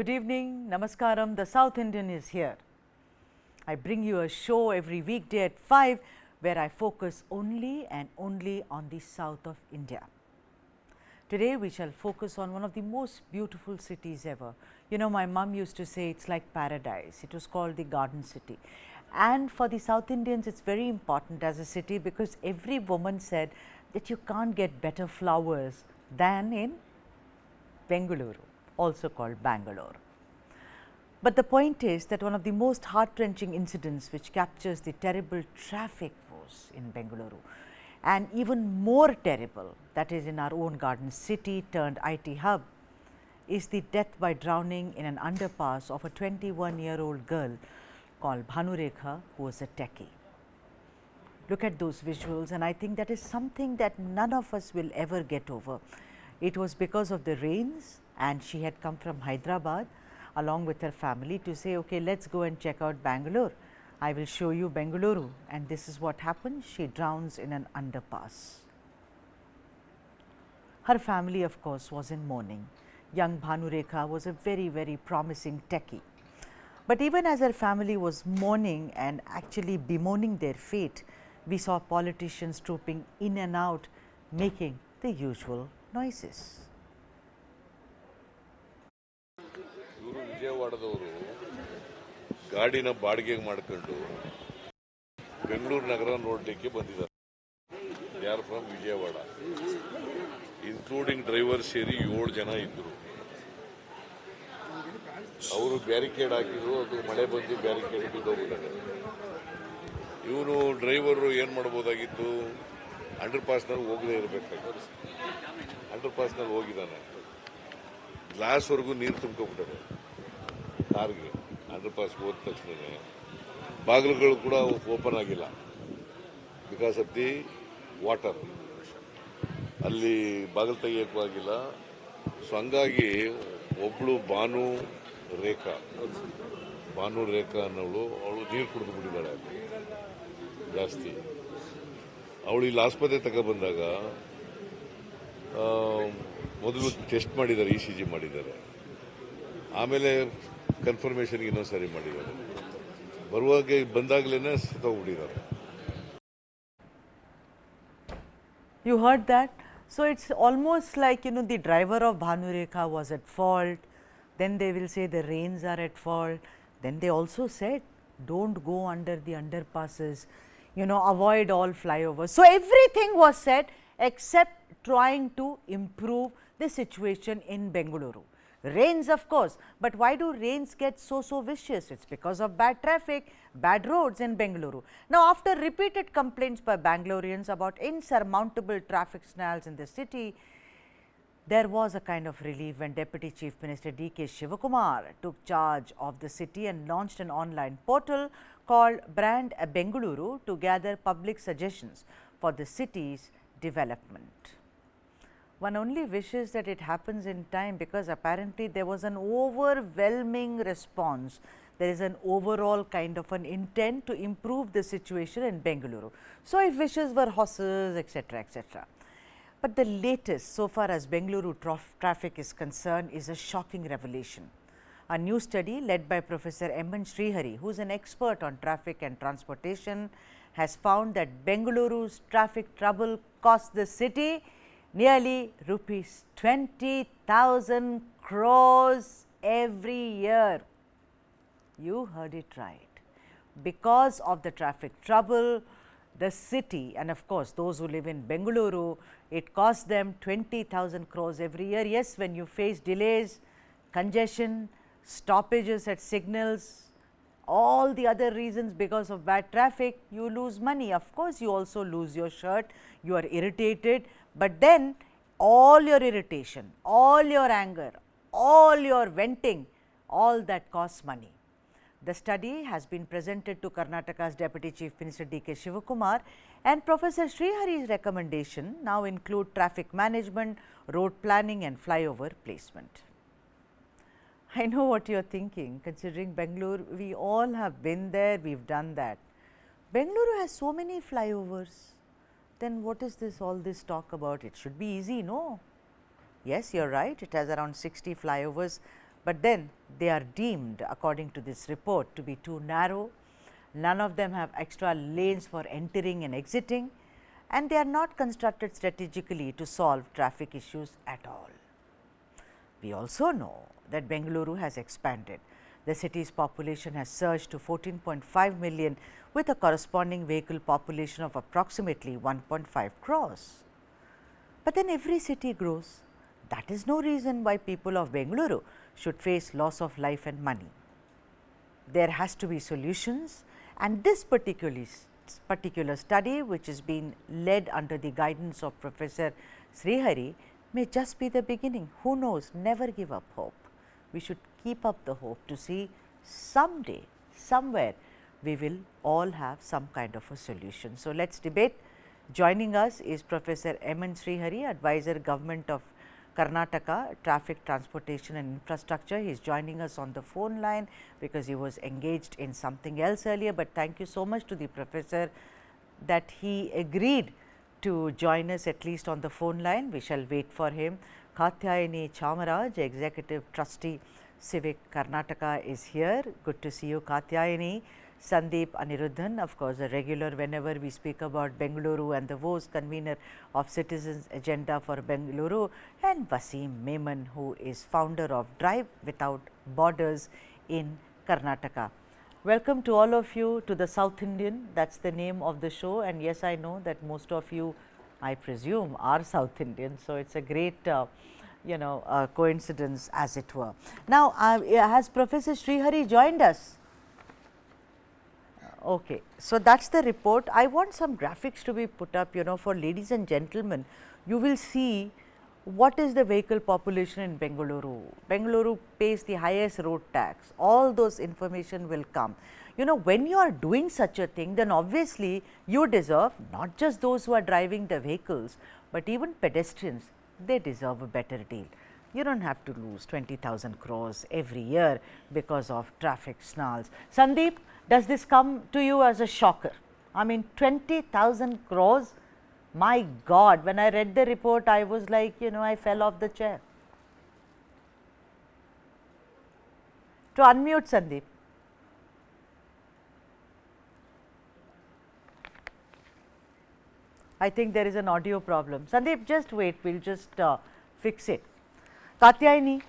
Good evening, Namaskaram, the South Indian is here. I bring you a show every weekday at 5 where I focus only and only on the south of India. Today we shall focus on one of the most beautiful cities ever. You know, my mum used to say it's like paradise. It was called the Garden City. And for the South Indians, it's very important as a city because every woman said that you can't get better flowers than in Bengaluru, also called Bangalore. But the point is that one of the most heart-wrenching incidents which captures the terrible traffic woes in Bengaluru, and even more terrible, that is in our own Garden City turned IT hub, is the death by drowning in an underpass of a 21-year-old girl called Bhanurekha, who was a techie. Look at those visuals, and I think that is something that none of us will ever get over. It was because of the rains, and she had come from Hyderabad along with her family to say, okay, let's go and check out Bangalore. I will show you Bengaluru, and this is what happened. She drowns in an underpass. Her family, of course, was in mourning. Young Bhanurekha was a very, very promising techie. But even as her family was mourning and actually bemoaning their fate, we saw politicians trooping in and out, making the usual noises. ಇವರು ವಿಜಯವಾಡದವರು ಗಾಡಿನ ಬಾಡಿಗೆಗೆ ಮಾಡ್ಕೊಂಡು ಬೆಂಗಳೂರು ನಗರ ನೋಡಲಿಕ್ಕೆ ಬಂದಿದ್ದಾರೆ. They are from Vijayawada, including driver ಸೇರಿ 7 ಜನ ಇದ್ದರು. ಅವರು ಬ್ಯಾರಿಕೇಡ್ ಹಾಕಿದ್ರು, ಅದು ಮಳೆ ಬಂದು ಬ್ಯಾರಿಕೇಡ್ ಬಿದ್ದೋಗ್ಬಿಟ್ಟಾರೆ. ಇವನು ಡ್ರೈವರು ಏನು ಮಾಡ್ಬೋದಾಗಿತ್ತು, ಅಂಡರ್ ಪಾಸ್ನಲ್ಲಿ ಹೋಗದೇ ಇರಬೇಕಾಗಿತ್ತು. ಅಂಡರ್ ಪಾಸ್ನಲ್ಲಿ ಹೋಗಿದ್ದಾನೆ, ಗ್ಲಾಸ್ವರೆಗೂ ನೀರು ತುಂಬ್ಕೊಂಡ್ಬಿಟ್ಟಾರೆ ಕಾರ್ಗೆ. ಅಂಡರ್ ಪಾಸ್ ಹೋದ ತಕ್ಷಣ ಬಾಗಿಲುಗಳು ಕೂಡ ಓಪನ್ ಆಗಿಲ್ಲ ಬಿಕಾಸ್ ಆಫ್ ದಿ ವಾಟರ್. ಅಲ್ಲಿ ಬಾಗಿಲು ತೆಗಿಯೋಕ್ಕೂ ಆಗಿಲ್ಲ. ಸೊ ಹಂಗಾಗಿ ಒಬ್ಬಳು ಭಾನು ರೇಖಾ ಅನ್ನೋಳು, ಅವಳು ನೀರು ಕುಡಿದು ಬಿಟ್ಟಿದ್ದಾಳೆ ಜಾಸ್ತಿ. ಅವಳು ಇಲ್ಲಿ ಆಸ್ಪತ್ರೆ ತಗೊಬಂದಾಗ ಮೊದಲು ಟೆಸ್ಟ್ ಮಾಡಿದ್ದಾರೆ, ECG ಮಾಡಿದ್ದಾರೆ, ಆಮೇಲೆ ಕನ್ಫರ್ಮೇಷನ್ಗೆ ಇನ್ನೊಂದು ಸರಿ ಮಾಡಿದ್ದಾರೆ. ಬಂದಾಗಲೇ ಸತ್ತೋಗ್ಬಿಟ್ಟಿದ್ದಾರೆ. You heard that? So it's almost like, you know, the driver of Bhanurekha was at fault, then they will say the rains are at fault, then they also said don't go under the underpasses, you know, avoid all flyovers. So everything was said except trying to improve the situation in Bengaluru. Rains, of course, but why do rains get so vicious? It's because of bad traffic, bad roads in Bengaluru. Now, after repeated complaints by Bangaloreans about insurmountable traffic snarls in the city, there was a kind of relief when Deputy Chief Minister D.K. Shivakumar took charge of the city and launched an online portal called Brand Bengaluru to gather public suggestions for the city's development. One only wishes that it happens in time, because apparently there was an overwhelming response. There is an overall kind of an intent to improve the situation in Bengaluru. So if wishes were horses, etc., etc. But the latest, so far as Bengaluru traffic is concerned, is a shocking revelation. A new study led by Professor M N Sreehari, who is an expert on traffic and transportation, has found that Bengaluru's traffic trouble cost the city nearly rupees 20,000 crores every year. You heard it right. Because of the traffic trouble, the city, and of course those who live in Bengaluru, it costs them 20,000 crores every year. Yes, when you face delays, congestion, stoppages at signals, all the other reasons because of bad traffic, you lose money. Of course, you also lose your shirt, you are irritated, but then all your irritation, all your anger, all your venting, all that costs money. The study has been presented to Karnataka's Deputy Chief Minister D.K. Shivakumar, and Professor Sreehari's recommendation now include traffic management, road planning and flyover placement. I know what you are thinking, considering Bengaluru, we all have been there, we have done that. Bengaluru has so many flyovers, then what is this all this talk about? It should be easy, no? Yes, you are right, it has around 60 flyovers, but then they are deemed according to this report to be too narrow. None of them have extra lanes for entering and exiting, and they are not constructed strategically to solve traffic issues at all. We also know that Bengaluru has expanded. The city's population has surged to 14.5 million with a corresponding vehicle population of approximately 1.5 crores. But then every city grows. That is no reason why people of Bengaluru should face loss of life and money. There has to be solutions, and this particular study, which is being led under the guidance of Professor Sreehari, may just be the beginning. Who knows? Never give up hope. We should keep up the hope to see someday, somewhere, we will all have some kind of a solution. So, let us debate. Joining us is Professor M N Sreehari, Advisor Government of Karnataka, Traffic, Transportation and Infrastructure. He is joining us on the phone line because he was engaged in something else earlier, but thank you so much to the professor that he agreed to join us at least on the phone line. We shall wait for him. Katyayani Chamaraj, Executive Trustee, Civic Karnataka is here. Good to see you, Katyayani. Sandeep Aniruddhan, of course, a regular whenever we speak about Bengaluru, and the WOS convener of Citizens Agenda for Bengaluru, and Wasim Memon, who is founder of Drive Without Borders in Karnataka. Welcome to all of you to the South Indian. That is the name of the show, and yes, I know that most of you, I presume, are South Indian. So, it is a great coincidence, as it were. Now, has Professor Sreehari joined us? Okay. So, that is the report. I want some graphics to be put up, for ladies and gentlemen. You will see what is the vehicle population in Bengaluru. Bengaluru pays the highest road tax. All those information will come. When you are doing such a thing, then obviously you deserve, not just those who are driving the vehicles, but even pedestrians, they deserve a better deal. You do not have to lose 20,000 crores every year because of traffic snarls. Sandeep, does this come to you as a shocker? I mean 20,000 crores, my God, when I read the report, I was like, I fell off the chair. To unmute Sandeep. I think there is an audio problem. Sandeep, just wait, we will just fix it. Katyayani,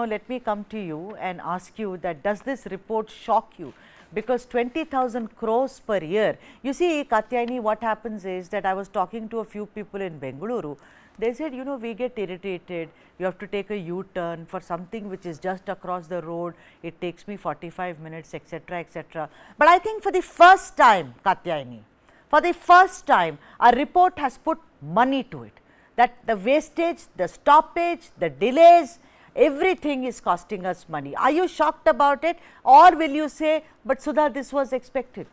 let me come to you and ask you that does this report shock you? Because 20,000 crores per year. You see, Katyayani, what happens is that I was talking to a few people in Bengaluru. They said, we get irritated, you have to take a U-turn for something which is just across the road, it takes me 45 minutes, etc., etc. But I think for the first time, Katyayani, for the first time, a report has put money to it, that the wastage, the stoppage, the delays, everything is costing us money. Are you shocked about it, or will you say, but Sudha, this was expected?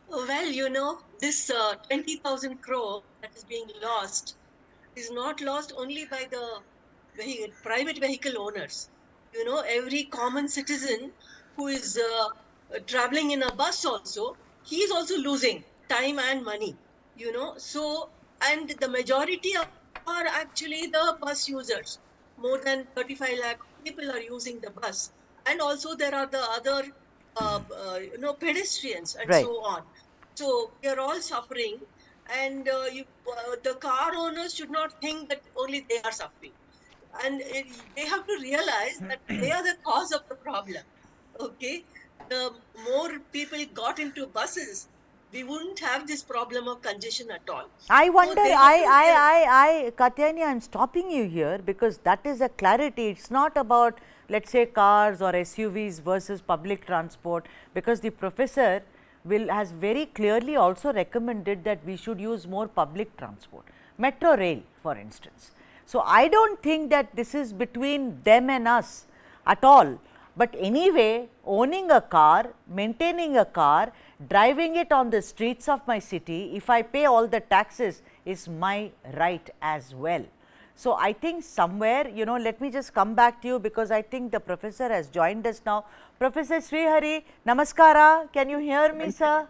Well, this 20,000 crore that is being lost is not lost only by the private vehicle owners. Every common citizen who is traveling in a bus also, he is also losing time and money, So, and the majority are actually the bus users. More than 35 lakh people are using the bus. And also there are the other, pedestrians and Right. so on. So, we are all suffering, and the car owners should not think that only they are suffering. And they have to realize that they are the cause of the problem. Okay, the more people got into buses, we wouldn't have this problem of congestion at all. I wonder, Katyayani, I am stopping you here because that is a clarity. It is not about, let us say, cars or SUVs versus public transport, because the professor has very clearly also recommended that we should use more public transport, metro rail for instance. So, I do not think that this is between them and us at all, but anyway, owning a car, maintaining a car, driving it on the streets of my city, if I pay all the taxes, is my right as well. So, I think somewhere, let me just come back to you because I think the professor has joined us now. Professor Sreehari, namaskara, can you hear me, sir?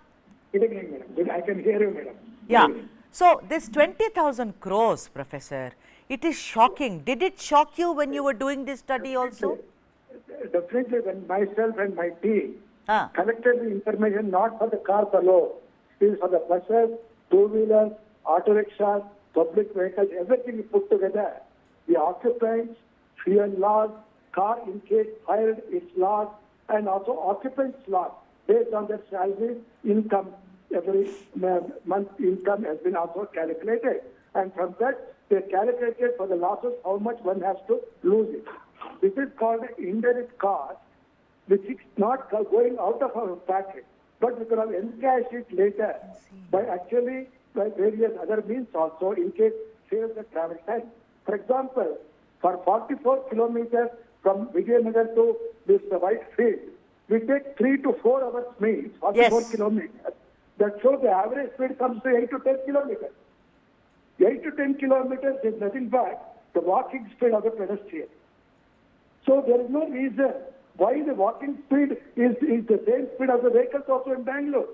Good evening, madam. I can hear you, madam. Yeah. So, this 20,000 crores, professor, It is shocking. Did it shock you when you were doing this study also? Definitely, when myself and my team Ah. collected the information not for the cars alone, it is for the buses, two-wheelers, auto rickshaws, public vehicles, everything put together. The occupants, fuel loss, car in case fired its loss, and also occupants' loss based on their salary income. Every month income has been also calculated, and from that they calculated for the losses how much one has to lose it. This is called indirect cost, which is not going out of our pocket, but we could have encashed it later by actually by various other means also in case save the travel time. For example, for 44 kilometers from Vijayanagar to this white field, we take 3 to 4 hours means 44 Yes. kilometers. That shows the average speed comes to 8 to 10 kilometers. 8 to 10 kilometers is nothing but the walking speed of the pedestrian. So there is no reason why the walking speed is the same speed of the vehicles also in Bangalore.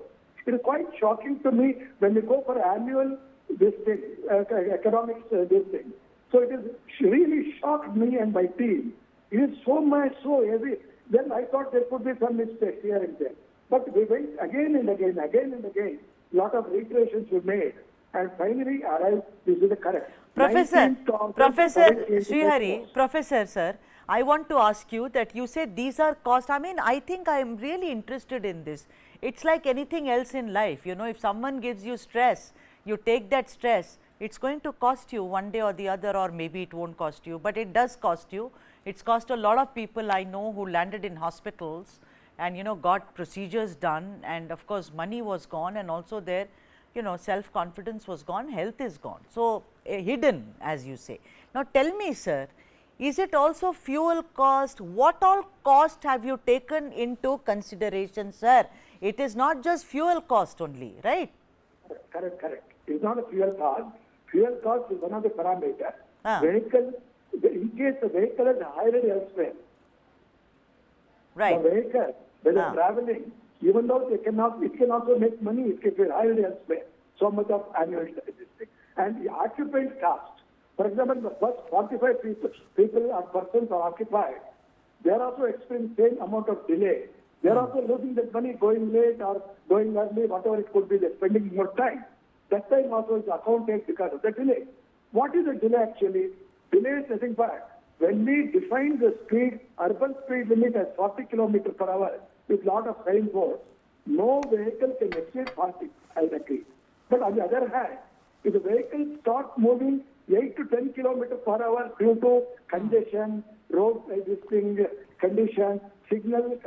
It is quite shocking to me when we go for annual this thing, economics this thing. So it is really shocked me and my team. It is so much, so heavy. Then I thought there could be some mistakes here and there. But we went again and again, lot of reiterations were made. And finally arrived, this is the correct. Professor 19,788 Sreehari, crores. Professor sir, I want to ask you that you said these are cost. I mean, I think I am really interested in this. It's like anything else in life, you know, if someone gives you stress, you take that stress, it's going to cost you one day or the other, or maybe it won't cost you, but it does cost you. It's cost a lot of people I know who landed in hospitals and, you know, got procedures done, and of course, money was gone, and also their, you know, self confidence was gone, health is gone. So, hidden, as you say. Now, tell me sir, is it also fuel cost? What all cost have you taken into consideration, sir? It is not just fuel cost only, right? Correct. It's not a fuel cost. Fuel cost is one of the parameters. Ah. Vehicle, in case the vehicle is hired elsewhere, Right. the vehicle, when Ah. they're traveling, even though it can also make money if it is hired elsewhere. So much of annual statistic. And the occupant cost. For example, the first 45 people or persons are occupied. They are also experiencing same amount of delay. They are also losing that money going late or going early, whatever it could be, they're spending more time. That time also is accounted because of the delay. What is the delay actually? Delay is nothing but when we define the speed, urban speed limit as 40 kilometers per hour with lot of signboards, no vehicle can exceed 40, I agree. But on the other hand, if the vehicle starts moving 8 to 10 kilometers per hour due to congestion, road existing conditions, signal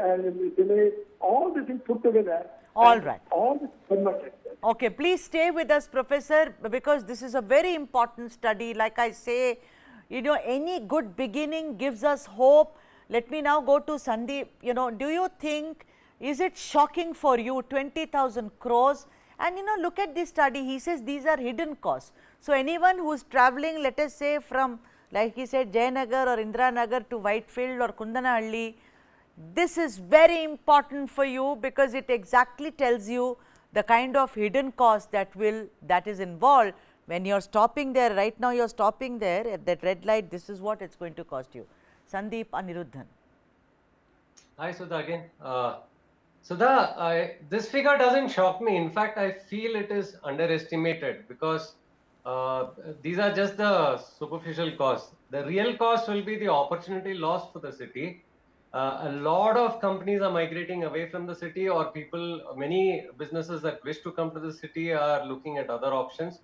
delay, all these things put together. All right. All this converted. Okay, please stay with us, Professor, because this is a very important study. Like I say, you know, any good beginning gives us hope. Let me now go to Sandeep. You know, do you think, is it shocking for you, 20,000 crores? And you know, look at this study, he says these are hidden costs. So, anyone who is traveling, let us say from, like he said, Jayanagar or Indiranagar to Whitefield or Kundanahalli, this is very important for you because it exactly tells you the kind of hidden cost that is involved when you are stopping there. Right now you are stopping there at that red light, this is what it is going to cost you. Sandeep Aniruddhan. Hi Sudha again. Sudha, this figure doesn't shock me. In fact, I feel it is underestimated because these are just the superficial costs. The real cost will be the opportunity lost for the city. A lot of companies are migrating away from the city, or many businesses that wish to come to the city are looking at other options.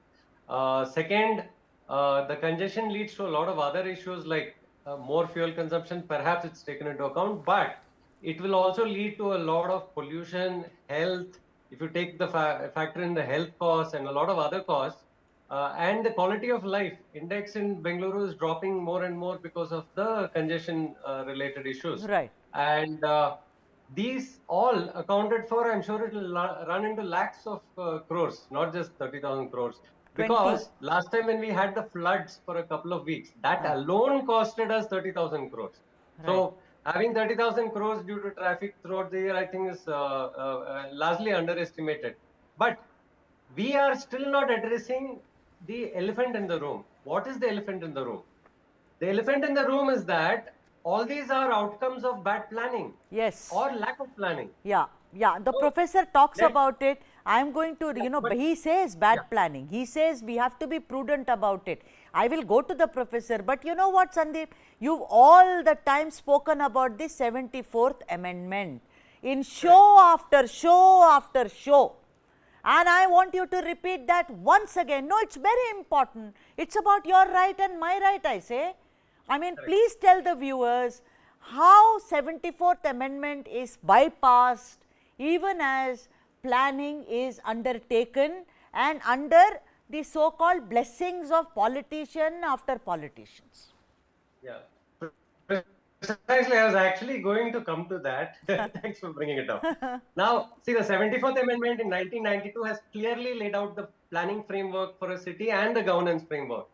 Second, the congestion leads to a lot of other issues like more fuel consumption. Perhaps it's taken into account, but it will also lead to a lot of pollution, health. If you take the factor in the health costs and a lot of other costs, and the quality of life index in Bengaluru is dropping more and more because of the congestion related issues. Right. And these all accounted for, I'm sure it will run into lakhs of crores, not just 30,000 crores. 20. Because last time when we had the floods for a couple of weeks, that alone costed us 30,000 crores. Right. So having 30,000 crores due to traffic throughout the year, I think is largely underestimated. But we are still not addressing the elephant in the room. what is the elephant in the room? The elephant in the room is that all these are outcomes of bad planning Yes. or lack of planning. Yeah, yeah. The So, professor talks let- about it. I am going to, but- he says bad yeah. planning. He says we have to be prudent about it. I will go to the professor. But you know what, Sandeep? You've all the time spoken about the 74th Amendment in show after show after show. And I want you to repeat that once again. No, it's very important. It's about your right and my right, I say. I mean, please tell the viewers how 74th Amendment is bypassed even as planning is undertaken and under the so-called blessings of politician after politicians. Yeah. Precisely, I was actually going to come to that. Thanks for bringing it up. Now, see, the 74th Amendment in 1992 has clearly laid out the planning framework for a city and the governance framework.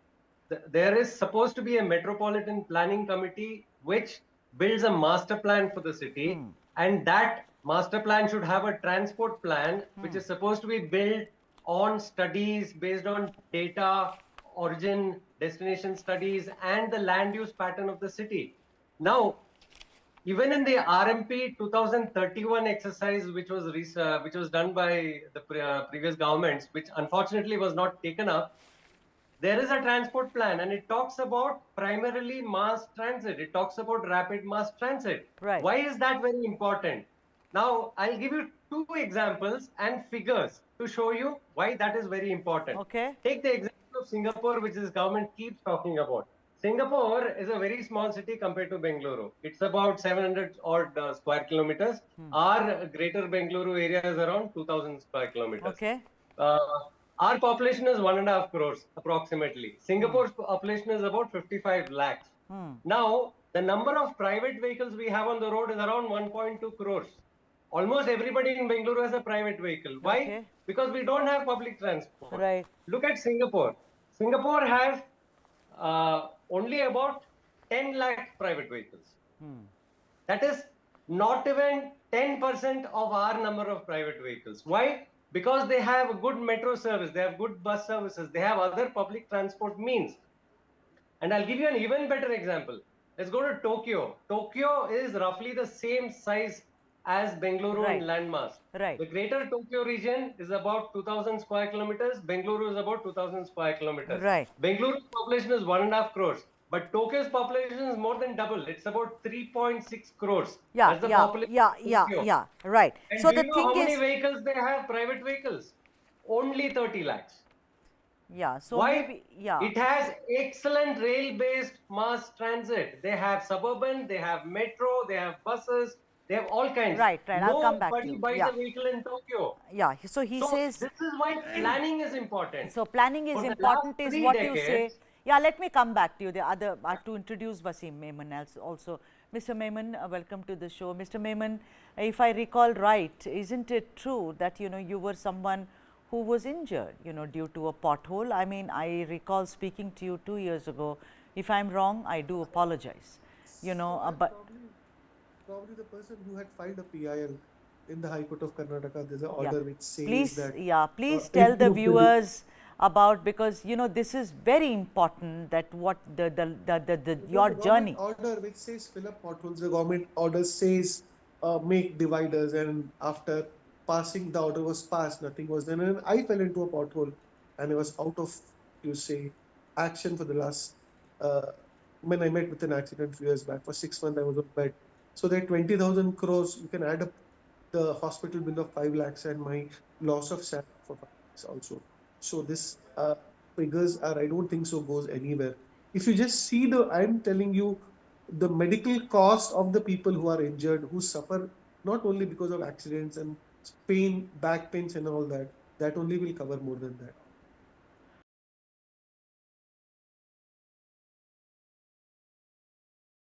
There is supposed to be a metropolitan planning committee which builds a master plan for the city, and that master plan should have a transport plan which is supposed to be built on studies based on data, origin, destination studies, and the land use pattern of the city. Now, even in the RMP 2031 exercise, which was done by the previous governments, which unfortunately was not taken up, there is a transport plan, and it talks about primarily mass transit. It talks about rapid mass transit. Right. Why is that very important? Now, I'll give you two examples and figures to show you why that is very important. Okay. Take the example of Singapore, which this government keeps talking about. Singapore is a very small city compared to Bengaluru. It's about 700 odd square kilometers. Our greater Bengaluru area is around 2000 square kilometers. Okay. Our population is 1.5 crores approximately. Singapore's population is about 55 lakhs. Now, the number of private vehicles we have on the road is around 1.2 crores. Almost everybody in Bengaluru has a private vehicle. Why? Okay. Because we don't have public transport. Right. Look at Singapore. Singapore has only about 10 lakh private vehicles. That is not even 10% of our number of private vehicles. Why? Because they have a good metro service, they have good bus services, they have other public transport means. And I'll give you an even better example. Let's go to Tokyo. Tokyo is roughly the same size as Bengaluru Right. in landmass. Right. The greater Tokyo region is about 2000 square kilometers. Bengaluru is about 2000 square kilometers. Right. Bengaluru's population is 1.5 crores. But Tokyo's population is more than double. It's about 3.6 crores. Yeah, That's the yeah, population yeah, of yeah, Tokyo. yeah, right. And So do the you know thing how many is, vehicles they have, private vehicles? Only 30 lakhs. yeah, so Why? maybe, yeah. It has excellent rail-based mass transit. They have suburban, they have metro, they have buses, they have all kinds. Right, right. I'll come back to Nobody you. buys Yeah. a vehicle in Tokyo. Yeah, so he So says, this is why planning is important. so planning is For the important last is 3 what you say. decades- Yeah, let me come back to you. The other, to introduce Wasim Memon also. Mr. Memon, welcome to the show. Mr. Memon, if I recall right, isn't it true that, you were someone who was injured, due to a pothole? I mean, I recall speaking to you 2 years ago. If I'm wrong, I do apologize. But Probably the person who had filed a PIL in the High Court of Karnataka, there's an order which says please, that. please tell the improve viewers about, because this is very important, that what your the journey. government order which says fill up potholes. The government order says make dividers, and after passing, the order was passed, nothing was done, and I fell into a pothole, and I was out of, action for the last. When I met with an accident a few years back, for 6 months I was on bed. So that 20,000 crores, you can add up the hospital bill of 5 lakhs and my loss of salary for 5 lakhs also. So this figures are, I don't think so, goes anywhere. If you just see I'm telling you, the medical cost of the people who are injured, who suffer not only because of accidents and pain, back pains and all that, that only will cover more than that.